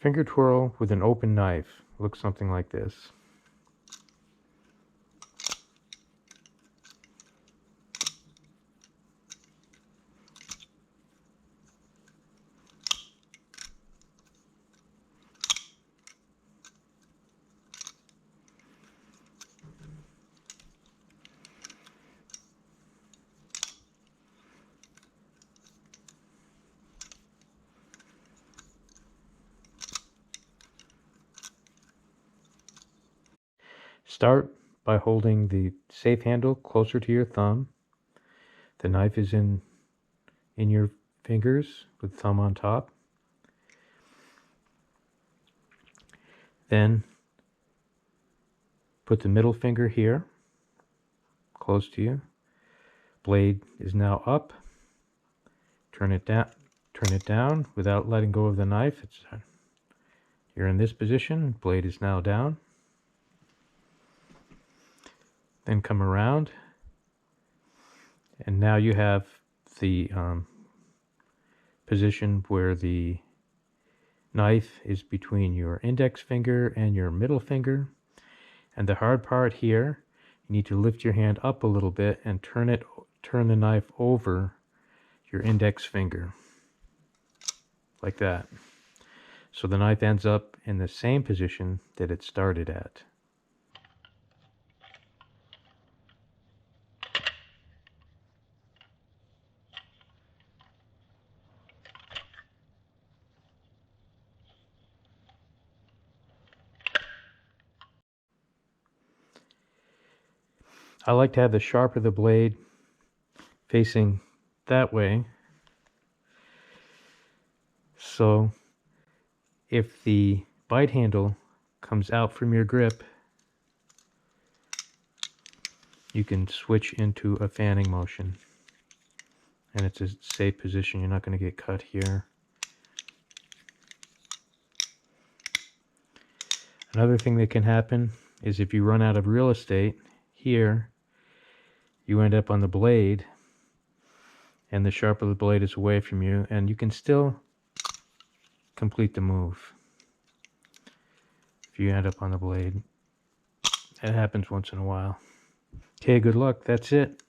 Finger twirl with an open knife. Looks something like this. Start by holding the safe handle closer to your thumb. The knife is in your fingers with thumb on top. Then put the middle finger here, close to you. Blade is now up. Turn it down without letting go of the knife. You're in this position. Blade is now down. Then come around, and now you have the position where the knife is between your index finger and your middle finger. And the hard part here, you need to lift your hand up a little bit and turn the knife over your index finger, like that. So the knife ends up in the same position that it started at. I like to have the sharp of the blade facing that way. So if the bite handle comes out from your grip, you can switch into a fanning motion. And it's a safe position. You're not going to get cut here. Another thing that can happen is if you run out of real estate here, you end up on the blade and the sharp of the blade is away from you, and you can still complete the move if you end up on the blade. It happens once in a while. Okay, good luck. That's it.